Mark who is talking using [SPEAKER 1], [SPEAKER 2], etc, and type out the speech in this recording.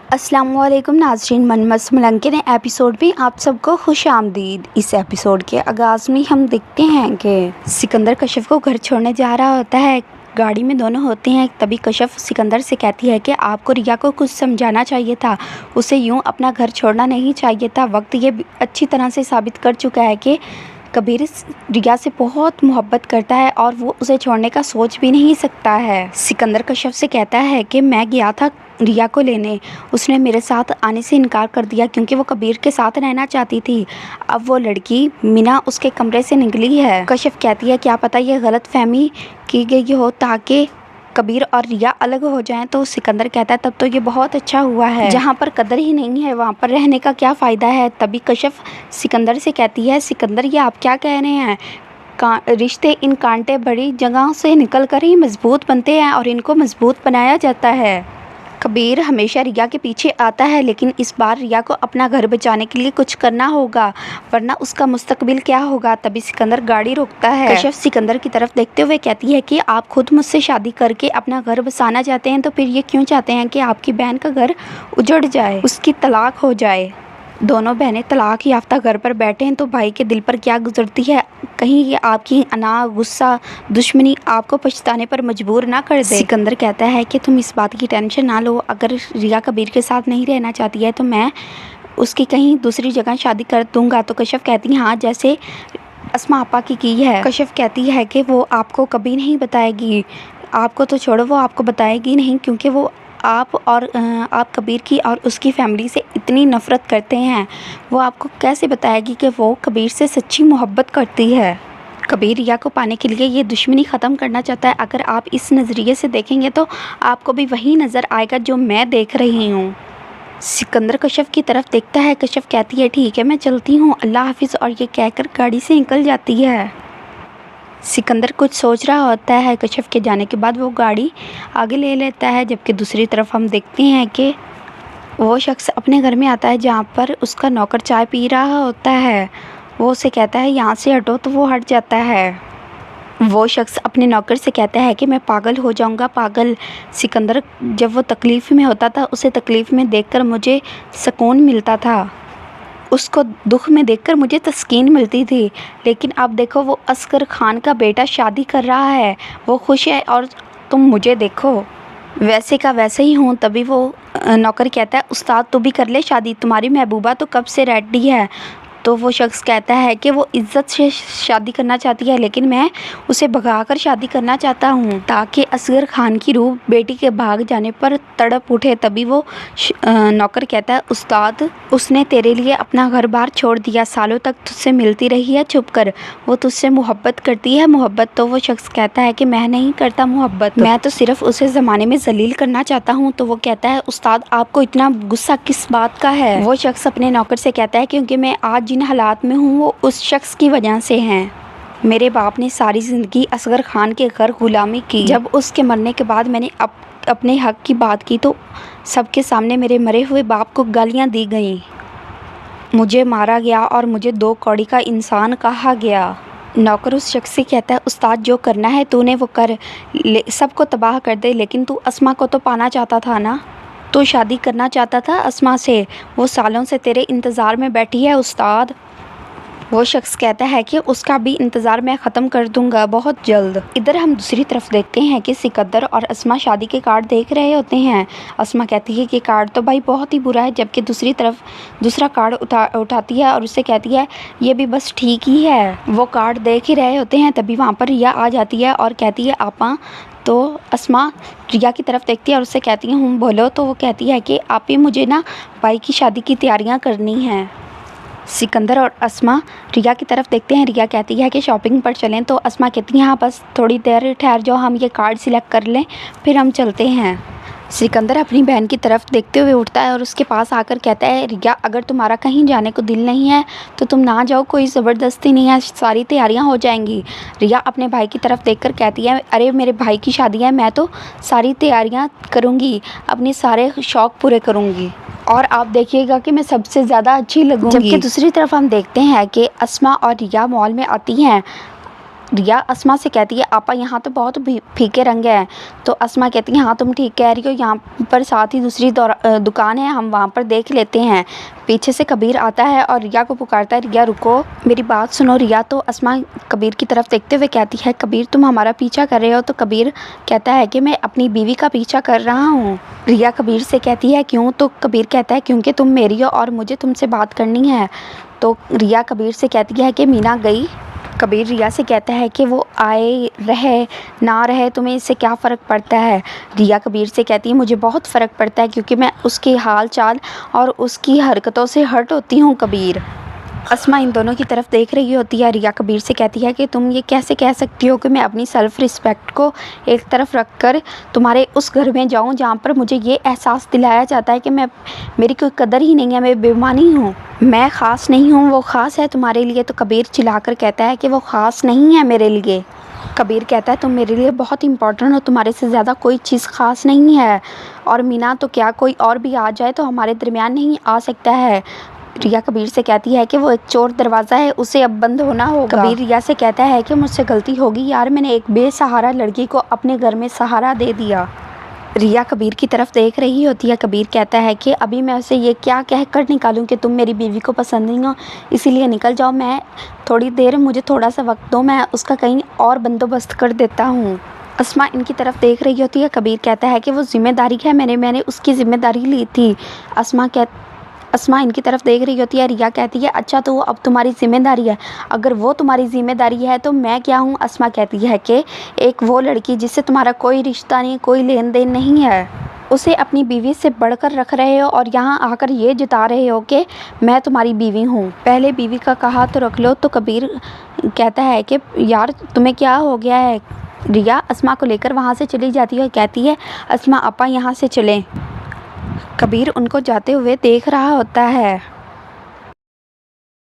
[SPEAKER 1] अस्सलामुअलैकुम नाज़रीन, मनमस मलंके ने एपिसोड में आप सबको खुश आमदीद। इस एपिसोड के आगाज़ में हम देखते हैं कि सिकंदर कशफ को घर छोड़ने जा रहा होता है। गाड़ी में दोनों होते हैं। तभी कशफ सिकंदर से कहती है कि आपको रिया को कुछ समझाना चाहिए था, उसे यूं अपना घर छोड़ना नहीं चाहिए था। वक्त ये अच्छी तरह से साबित कर चुका है कि कबीर रिया से बहुत मोहब्बत करता है और वो उसे छोड़ने का सोच भी नहीं सकता है। सिकंदर कशफ से कहता है कि मैं गया था रिया को लेने, उसने मेरे साथ आने से इनकार कर दिया क्योंकि वो कबीर के साथ रहना चाहती थी। अब वो लड़की मीना उसके कमरे से निकली है। कशफ कहती है क्या पता ये गलत फहमी की गई हो ताकि कबीर और रिया अलग हो जाएं। तो सिकंदर कहता है तब तो ये बहुत अच्छा हुआ है, जहाँ पर कदर ही नहीं है वहाँ पर रहने का क्या फ़ायदा है। तभी कशफ सिकंदर से कहती है सिकंदर ये आप क्या कह रहे हैं, रिश्ते इन कांटे बड़ी जगहों से निकल कर ही मजबूत बनते हैं और इनको मजबूत बनाया जाता है। कबीर हमेशा रिया के पीछे आता है, लेकिन इस बार रिया को अपना घर बचाने के लिए कुछ करना होगा वरना उसका मुस्तकबिल क्या होगा। तभी सिकंदर गाड़ी रोकता है। कशफ सिकंदर की तरफ देखते हुए कहती है कि आप खुद मुझसे शादी करके अपना घर बसाना चाहते हैं तो फिर ये क्यों चाहते हैं कि आपकी बहन का घर उजड़ जाए, उसकी तलाक हो जाए। दोनों बहनें तलाक याफ्ता घर पर बैठे हैं तो भाई के दिल पर क्या गुजरती है, कहीं ये आपकी अना गुस्सा दुश्मनी आपको पछताने पर मजबूर ना कर दे। सिकंदर कहता है कि तुम इस बात की टेंशन ना लो, अगर रिया कबीर के साथ नहीं रहना चाहती है तो मैं उसकी कहीं दूसरी जगह शादी कर दूंगा। तो कशफ कहती है हाँ, जैसे अस्मा आपा की है। कशफ कहती है कि वो आपको कभी नहीं बताएगी, आपको तो छोड़ो वो आपको बताएगी नहीं क्योंकि वो आप कबीर की और उसकी फैमिली से इतनी नफ़रत करते हैं। वो आपको कैसे बताएगी कि वो कबीर से सच्ची मोहब्बत करती है। कबीर रिया को पाने के लिए ये दुश्मनी ख़त्म करना चाहता है। अगर आप इस नज़रिए से देखेंगे तो आपको भी वही नज़र आएगा जो मैं देख रही हूँ। सिकंदर कशफ की तरफ देखता है। कशफ कहती है ठीक है मैं चलती हूँ, अल्लाह हाफिज़, और ये कहकर गाड़ी से निकल जाती है। सिकंदर कुछ सोच रहा होता है। कशफ के जाने के बाद वो गाड़ी आगे ले लेता है, जबकि दूसरी तरफ हम देखते हैं कि वो शख्स अपने घर में आता है जहाँ पर उसका नौकर चाय पी रहा होता है। वो उसे कहता है यहाँ से हटो तो वो हट जाता है। वो शख्स अपने नौकर से कहता है कि मैं पागल हो जाऊँगा, पागल। सिकंदर जब वो तकलीफ़ में होता था उसे तकलीफ़ में देखकर मुझे सुकून मिलता था, उसको दुख में देखकर मुझे तस्कीन मिलती थी, लेकिन अब देखो वो असगर खान का बेटा शादी कर रहा है, वो खुश है और तुम मुझे देखो वैसे का वैसे ही हूँ। तभी वो नौकर कहता है उस्ताद तू भी कर ले शादी, तुम्हारी महबूबा तो कब से रेडी है। तो वो शख्स कहता है कि वो इज़्ज़त से शादी करना चाहती है लेकिन मैं उसे भगाकर शादी करना चाहता हूँ ताकि असगर खान की रूह बेटी के भाग जाने पर तड़प उठे। तभी वो नौकर कहता है उस्ताद उसने तेरे लिए अपना घर बार छोड़ दिया, सालों तक तुझसे मिलती रही है छुप कर, वो तुझसे मोहब्बत करती है मोहब्बत। तो वो शख्स कहता है कि मैं नहीं करता मोहब्बत, मैं तो सिर्फ उसे ज़माने में जलील करना चाहता हूँ। तो वो कहता है उस्ताद आपको इतना गुस्सा किस बात का है। वो शख्स अपने नौकर से कहता है क्योंकि मैं आज जिन हालात में हूँ वो उस शख्स की वजह से हैं। मेरे बाप ने सारी ज़िंदगी असगर खान के घर गुलामी की, जब उसके मरने के बाद मैंने अपने हक की बात की तो सबके सामने मेरे मरे हुए बाप को गालियाँ दी गईं, मुझे मारा गया और मुझे दो कौड़ी का इंसान कहा गया। नौकर उस शख्स से कहता है उस्ताद जो करना है तूने वो कर, सबको तबाह कर दे, लेकिन तू अस्मा को तो पाना चाहता था ना, तो शादी करना चाहता था अस्मा से, वो सालों से तेरे इंतज़ार में बैठी है उस्ताद। वो शख्स कहता है कि उसका भी इंतज़ार मैं ख़त्म कर दूंगा बहुत जल्द। इधर हम दूसरी तरफ देखते हैं कि सिकंदर और अस्मा शादी के कार्ड देख रहे होते हैं। अस्मा कहती है कि कार्ड तो भाई बहुत ही बुरा है, जबकि दूसरी तरफ दूसरा कार्ड उठाती है और उससे कहती है ये भी बस ठीक ही है। वो कार्ड देख ही रहे होते हैं तभी वहाँ पर रिया आ जाती है और कहती है आपा। तो अस्मा रिया की तरफ देखती है और उससे कहती है हूँ बोलो। तो वो कहती है कि आप ही मुझे ना भाई की शादी की तैयारियाँ करनी हैं। सिकंदर और अस्मा रिया की तरफ देखते हैं। रिया कहती है कि शॉपिंग पर चलें, तो अस्मा कहती है हाँ बस थोड़ी देर ठहर जाओ, हम ये कार्ड सिलेक्ट कर लें फिर हम चलते हैं। सिकंदर अपनी बहन की तरफ देखते हुए उठता है और उसके पास आकर कहता है रिया अगर तुम्हारा कहीं जाने को दिल नहीं है तो तुम ना जाओ, कोई ज़बरदस्ती नहीं है, सारी तैयारियां हो जाएंगी। रिया अपने भाई की तरफ देखकर कहती है अरे मेरे भाई की शादी है, मैं तो सारी तैयारियां करूँगी, अपने सारे शौक़ पूरे करूँगी और आप देखिएगा कि मैं सबसे ज़्यादा अच्छी लगूँगी। जबकि दूसरी तरफ हम देखते हैं कि अस्मा और रिया मॉल में आती हैं रिया अस्मा से कहती है आपा यहाँ तो बहुत फीके रंग हैं। तो अस्मा कहती है हाँ तुम ठीक कह रही हो, यहाँ पर साथ ही दूसरी दुकान है, हम वहाँ पर देख लेते हैं। पीछे से कबीर आता है और रिया को पुकारता है, रिया रुको मेरी बात सुनो। रिया तो अस्मा कबीर की तरफ देखते हुए कहती है कबीर तुम हमारा पीछा कर रहे हो। तो कबीर कहता है कि मैं अपनी बीवी का पीछा कर रहा हूँ। रिया कबीर से कहती है क्यों? तो कबीर कहता है क्योंकि तुम मेरी हो और मुझे तुमसे बात करनी है। तो रिया कबीर से कहती है कि मीना गई। कबीर रिया से कहता है कि वो आए रहे ना रहे तुम्हें इससे क्या फ़र्क पड़ता है। रिया कबीर से कहती है मुझे बहुत फ़र्क पड़ता है क्योंकि मैं उसकी हाल चाल और उसकी हरकतों से हर्ट होती हूँ। कबीर अस्मा इन दोनों की तरफ देख रही होती है। रिया कबीर से कहती है कि तुम ये कैसे कह सकती हो कि मैं अपनी सेल्फ़ रिस्पेक्ट को एक तरफ रख कर तुम्हारे उस घर में जाऊं जहां पर मुझे ये एहसास दिलाया जाता है कि मेरी कोई कदर ही नहीं है, मैं बेईमानी हूँ, मैं ख़ास नहीं हूँ, वो ख़ास है तुम्हारे लिए। तो कबीर चिल्लाकर कहता है कि वो ख़ास नहीं है मेरे लिए। कबीर कहता है तुम मेरे लिए बहुत इंपॉर्टेंट हो, तुम्हारे से ज़्यादा कोई चीज़ ख़ास नहीं है। और मीना तो क्या कोई और भी आ जाए तो हमारे दरमियान नहीं आ सकता है। रिया कबीर से कहती है कि वो एक चोर दरवाज़ा है, उसे अब बंद होना होगा। कबीर रिया से कहता है कि मुझसे गलती होगी यार, मैंने एक बेसहारा लड़की को अपने घर में सहारा दे दिया। रिया कबीर की तरफ देख रही होती है। कबीर कहता है कि अभी मैं उसे ये क्या कह कर निकालूं कि तुम मेरी बीवी को पसंद नहीं हो, इसीलिए निकल जाओ, मैं थोड़ी देर, मुझे थोड़ा सा वक्त दो, मैं उसका कहीं और बंदोबस्त कर देता हूँ। अस्मा इनकी तरफ देख रही होती है। कबीर कहता है कि वो जिम्मेदारी है, मैंने उसकी ज़िम्मेदारी ली थी। अस्मा इनकी तरफ देख रही होती है। रिया कहती है अच्छा तो वो अब तुम्हारी ज़िम्मेदारी है, अगर वो तुम्हारी ज़िम्मेदारी है तो मैं क्या हूँ। अस्मा कहती है कि एक वो लड़की जिससे तुम्हारा कोई रिश्ता नहीं, कोई लेन देन नहीं है, उसे अपनी बीवी से बढ़कर रख रहे हो और यहाँ आकर ये जता रहे हो कि मैं तुम्हारी बीवी हूँ, पहले बीवी का कहा तो रख लो। तो कबीर कहता है कि यार तुम्हें क्या हो गया है। रिया अस्मा को लेकर वहाँ से चली जाती है और कहती है अस्मा आपा यहाँ से चलें। कबीर उनको जाते हुए देख रहा होता है।